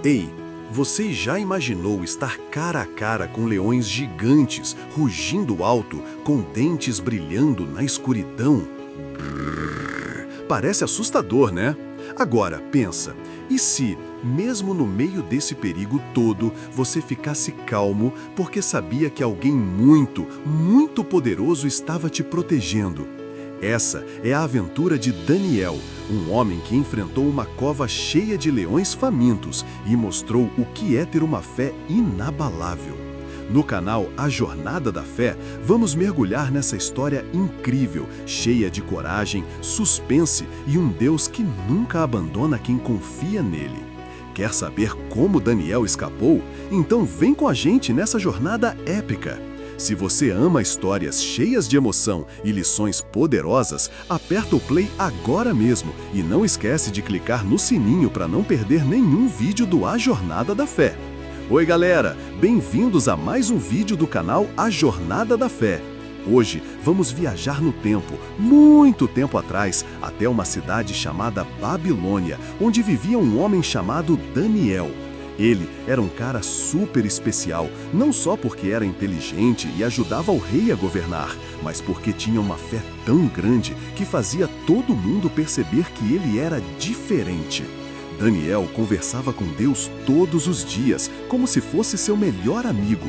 Ei, você já imaginou estar cara a cara com leões gigantes, rugindo alto, com dentes brilhando na escuridão? Brrr, parece assustador, né? Agora, pensa, e se, mesmo no meio desse perigo todo, você ficasse calmo porque sabia que alguém muito, muito poderoso estava te protegendo? Essa é a aventura de Daniel, um homem que enfrentou uma cova cheia de leões famintos e mostrou o que é ter uma fé inabalável. No canal A Jornada da Fé, vamos mergulhar nessa história incrível, cheia de coragem, suspense e um Deus que nunca abandona quem confia nele. Quer saber como Daniel escapou? Então vem com a gente nessa jornada épica. Se você ama histórias cheias de emoção e lições poderosas, aperta o play agora mesmo e não esquece de clicar no sininho para não perder nenhum vídeo do A Jornada da Fé. Oi galera, bem-vindos a mais um vídeo do canal A Jornada da Fé. Hoje vamos viajar no tempo, muito tempo atrás, até uma cidade chamada Babilônia, onde vivia um homem chamado Daniel. Ele era um cara super especial, não só porque era inteligente e ajudava o rei a governar, mas porque tinha uma fé tão grande que fazia todo mundo perceber que ele era diferente. Daniel conversava com Deus todos os dias, como se fosse seu melhor amigo.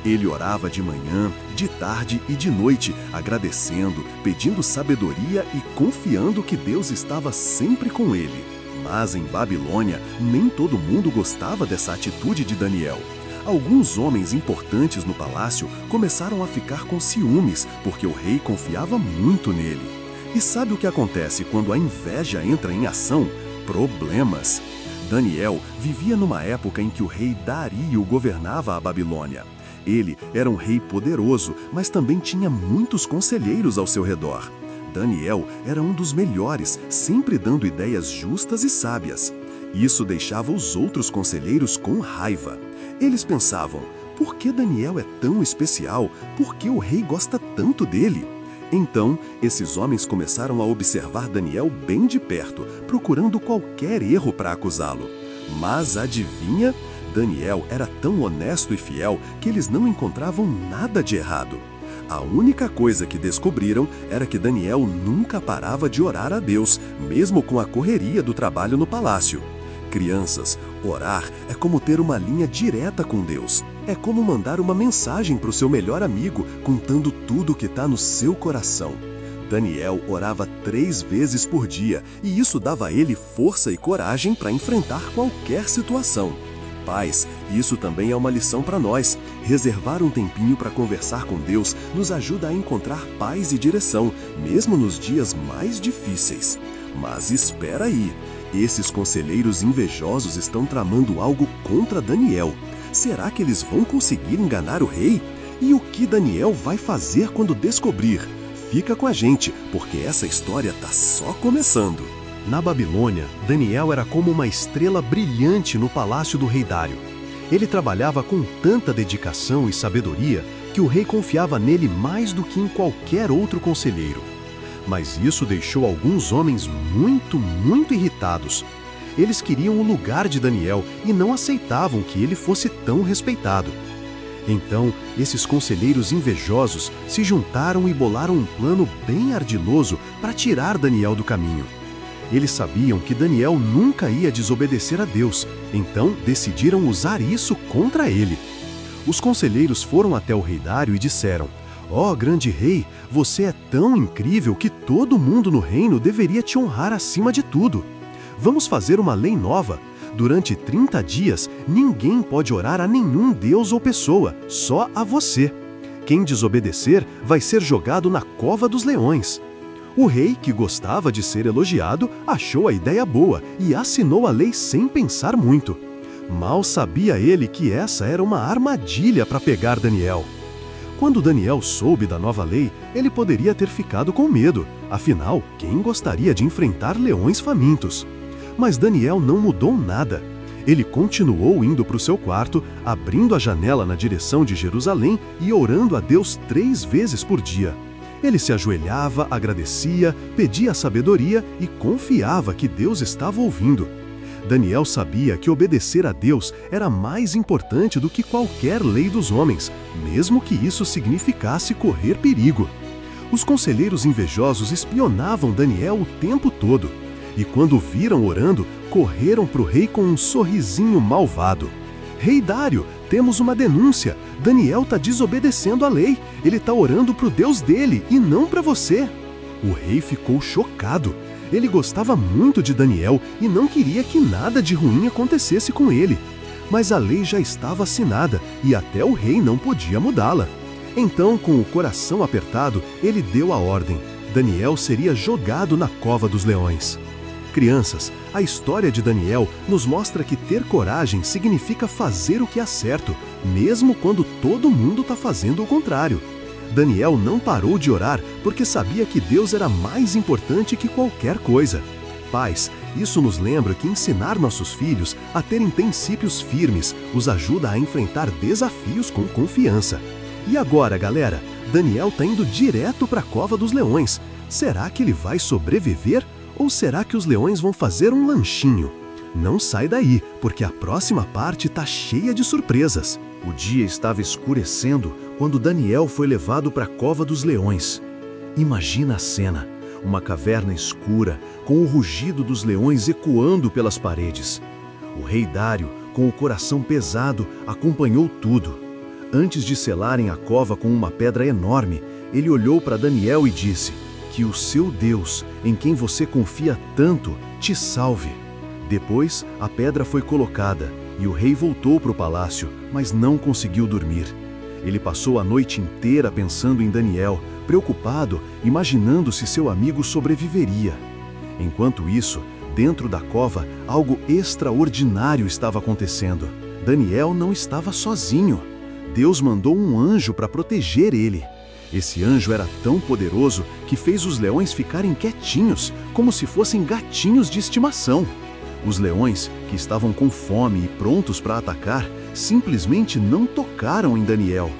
Ele orava de manhã, de tarde e de noite, agradecendo, pedindo sabedoria e confiando que Deus estava sempre com ele. Mas em Babilônia, nem todo mundo gostava dessa atitude de Daniel. Alguns homens importantes no palácio começaram a ficar com ciúmes, porque o rei confiava muito nele. E sabe o que acontece quando a inveja entra em ação? Problemas. Daniel vivia numa época em que o rei Dario governava a Babilônia. Ele era um rei poderoso, mas também tinha muitos conselheiros ao seu redor. Daniel era um dos melhores, sempre dando ideias justas e sábias. Isso deixava os outros conselheiros com raiva. Eles pensavam, por que Daniel é tão especial? Por que o rei gosta tanto dele? Então, esses homens começaram a observar Daniel bem de perto, procurando qualquer erro para acusá-lo. Mas adivinha? Daniel era tão honesto e fiel que eles não encontravam nada de errado. A única coisa que descobriram era que Daniel nunca parava de orar a Deus, mesmo com a correria do trabalho no palácio. Crianças, orar é como ter uma linha direta com Deus. É como mandar uma mensagem para o seu melhor amigo, contando tudo o que está no seu coração. Daniel orava 3 vezes por dia, e isso dava a ele força e coragem para enfrentar qualquer situação. Pais, isso também é uma lição para nós. Reservar um tempinho para conversar com Deus nos ajuda a encontrar paz e direção, mesmo nos dias mais difíceis. Mas espera aí, esses conselheiros invejosos estão tramando algo contra Daniel. Será que eles vão conseguir enganar o rei? E o que Daniel vai fazer quando descobrir? Fica com a gente, porque essa história está só começando. Na Babilônia, Daniel era como uma estrela brilhante no palácio do rei Dário. Ele trabalhava com tanta dedicação e sabedoria que o rei confiava nele mais do que em qualquer outro conselheiro. Mas isso deixou alguns homens muito irritados. Eles queriam o lugar de Daniel e não aceitavam que ele fosse tão respeitado. Então, esses conselheiros invejosos se juntaram e bolaram um plano bem ardiloso para tirar Daniel do caminho. Eles sabiam que Daniel nunca ia desobedecer a Deus, então decidiram usar isso contra ele. Os conselheiros foram até o rei Dário e disseram, ó grande rei, você é tão incrível que todo mundo no reino deveria te honrar acima de tudo. Vamos fazer uma lei nova. Durante 30 dias, ninguém pode orar a nenhum deus ou pessoa, só a você. Quem desobedecer vai ser jogado na cova dos leões. O rei, que gostava de ser elogiado, achou a ideia boa e assinou a lei sem pensar muito. Mal sabia ele que essa era uma armadilha para pegar Daniel. Quando Daniel soube da nova lei, ele poderia ter ficado com medo. Afinal, quem gostaria de enfrentar leões famintos? Mas Daniel não mudou nada. Ele continuou indo para o seu quarto, abrindo a janela na direção de Jerusalém e orando a Deus 3 vezes por dia. Ele se ajoelhava, agradecia, pedia sabedoria e confiava que Deus estava ouvindo. Daniel sabia que obedecer a Deus era mais importante do que qualquer lei dos homens, mesmo que isso significasse correr perigo. Os conselheiros invejosos espionavam Daniel o tempo todo, e quando o viram orando, correram para o rei com um sorrisinho malvado. Rei Dário, temos uma denúncia. Daniel está desobedecendo a lei. Ele está orando para o Deus dele e não para você. O rei ficou chocado. Ele gostava muito de Daniel e não queria que nada de ruim acontecesse com ele. Mas a lei já estava assinada e até o rei não podia mudá-la. Então, com o coração apertado, ele deu a ordem. Daniel seria jogado na cova dos leões. Crianças, a história de Daniel nos mostra que ter coragem significa fazer o que é certo, mesmo quando todo mundo está fazendo o contrário. Daniel não parou de orar porque sabia que Deus era mais importante que qualquer coisa. Pais, isso nos lembra que ensinar nossos filhos a terem princípios firmes os ajuda a enfrentar desafios com confiança. E agora, galera, Daniel está indo direto para a cova dos leões. Será que ele vai sobreviver? Ou será que os leões vão fazer um lanchinho? Não sai daí, porque a próxima parte está cheia de surpresas. O dia estava escurecendo quando Daniel foi levado para a cova dos leões. Imagina a cena, uma caverna escura, com o rugido dos leões ecoando pelas paredes. O rei Dário, com o coração pesado, acompanhou tudo. Antes de selarem a cova com uma pedra enorme, ele olhou para Daniel e disse: "Que o seu Deus, em quem você confia tanto, te salve." Depois, a pedra foi colocada e o rei voltou para o palácio, mas não conseguiu dormir. Ele passou a noite inteira pensando em Daniel, preocupado, imaginando se seu amigo sobreviveria. Enquanto isso, dentro da cova, algo extraordinário estava acontecendo. Daniel não estava sozinho. Deus mandou um anjo para proteger ele. Esse anjo era tão poderoso que fez os leões ficarem quietinhos, como se fossem gatinhos de estimação. Os leões, que estavam com fome e prontos para atacar, simplesmente não tocaram em Daniel.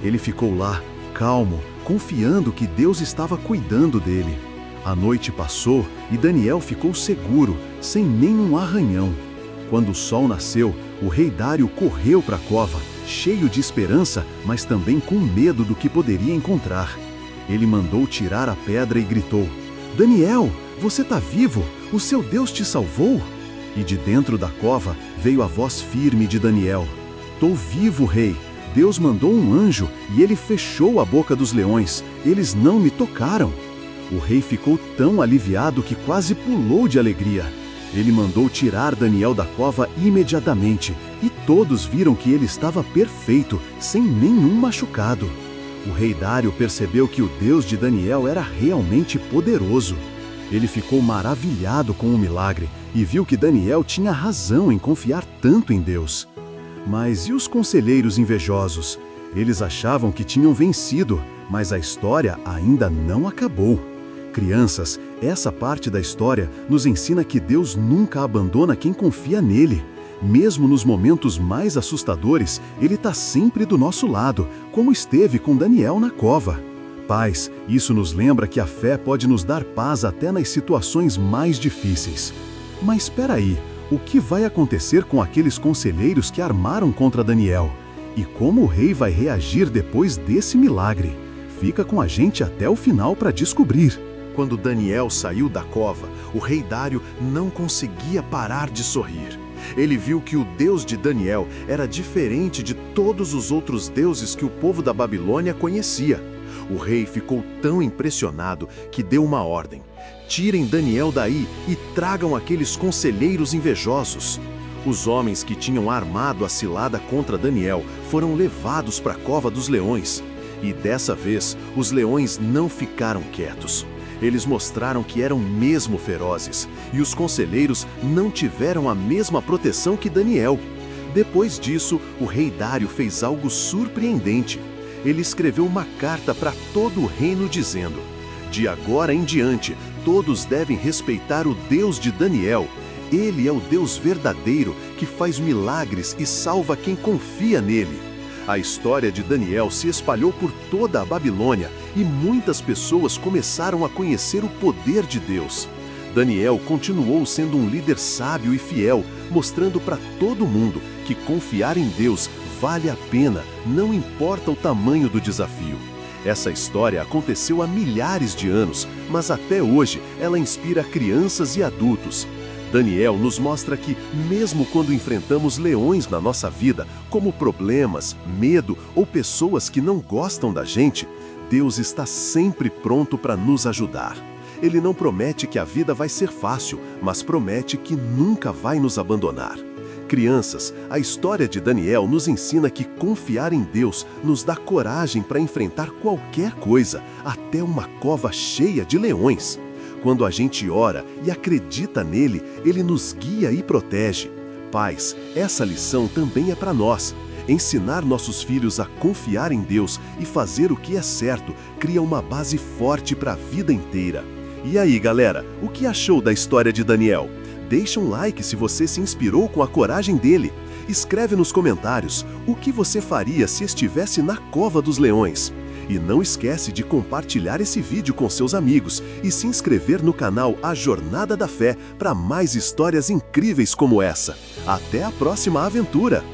Ele ficou lá, calmo, confiando que Deus estava cuidando dele. A noite passou e Daniel ficou seguro, sem nenhum arranhão. Quando o sol nasceu, o rei Dário correu para a cova, cheio de esperança, mas também com medo do que poderia encontrar. Ele mandou tirar a pedra e gritou: "Daniel, você está vivo? O seu Deus te salvou?" E de dentro da cova veio a voz firme de Daniel: "Tô vivo, rei. Deus mandou um anjo e ele fechou a boca dos leões. Eles não me tocaram." O rei ficou tão aliviado que quase pulou de alegria. Ele mandou tirar Daniel da cova imediatamente e todos viram que ele estava perfeito, sem nenhum machucado. O rei Dário percebeu que o Deus de Daniel era realmente poderoso. Ele ficou maravilhado com o milagre e viu que Daniel tinha razão em confiar tanto em Deus. Mas e os conselheiros invejosos? Eles achavam que tinham vencido, mas a história ainda não acabou. Crianças, essa parte da história nos ensina que Deus nunca abandona quem confia nele. Mesmo nos momentos mais assustadores, Ele está sempre do nosso lado, como esteve com Daniel na cova. Pais, isso nos lembra que a fé pode nos dar paz até nas situações mais difíceis. Mas espera aí, o que vai acontecer com aqueles conselheiros que armaram contra Daniel? E como o rei vai reagir depois desse milagre? Fica com a gente até o final para descobrir. Quando Daniel saiu da cova, o rei Dário não conseguia parar de sorrir. Ele viu que o Deus de Daniel era diferente de todos os outros deuses que o povo da Babilônia conhecia. O rei ficou tão impressionado que deu uma ordem: "Tirem Daniel daí e tragam aqueles conselheiros invejosos." Os homens que tinham armado a cilada contra Daniel foram levados para a cova dos leões. E dessa vez, os leões não ficaram quietos. Eles mostraram que eram mesmo ferozes, e os conselheiros não tiveram a mesma proteção que Daniel. Depois disso, o rei Dário fez algo surpreendente. Ele escreveu uma carta para todo o reino dizendo: "De agora em diante, todos devem respeitar o Deus de Daniel. Ele é o Deus verdadeiro que faz milagres e salva quem confia nele." A história de Daniel se espalhou por toda a Babilônia e muitas pessoas começaram a conhecer o poder de Deus. Daniel continuou sendo um líder sábio e fiel, mostrando para todo mundo que confiar em Deus vale a pena, não importa o tamanho do desafio. Essa história aconteceu há milhares de anos, mas até hoje ela inspira crianças e adultos. Daniel nos mostra que, mesmo quando enfrentamos leões na nossa vida, como problemas, medo ou pessoas que não gostam da gente, Deus está sempre pronto para nos ajudar. Ele não promete que a vida vai ser fácil, mas promete que nunca vai nos abandonar. Crianças, a história de Daniel nos ensina que confiar em Deus nos dá coragem para enfrentar qualquer coisa, até uma cova cheia de leões. Quando a gente ora e acredita nele, ele nos guia e protege. Pais, essa lição também é para nós. Ensinar nossos filhos a confiar em Deus e fazer o que é certo cria uma base forte para a vida inteira. E aí, galera, o que achou da história de Daniel? Deixa um like se você se inspirou com a coragem dele. Escreve nos comentários o que você faria se estivesse na cova dos leões. E não esquece de compartilhar esse vídeo com seus amigos e se inscrever no canal A Jornada da Fé para mais histórias incríveis como essa. Até a próxima aventura!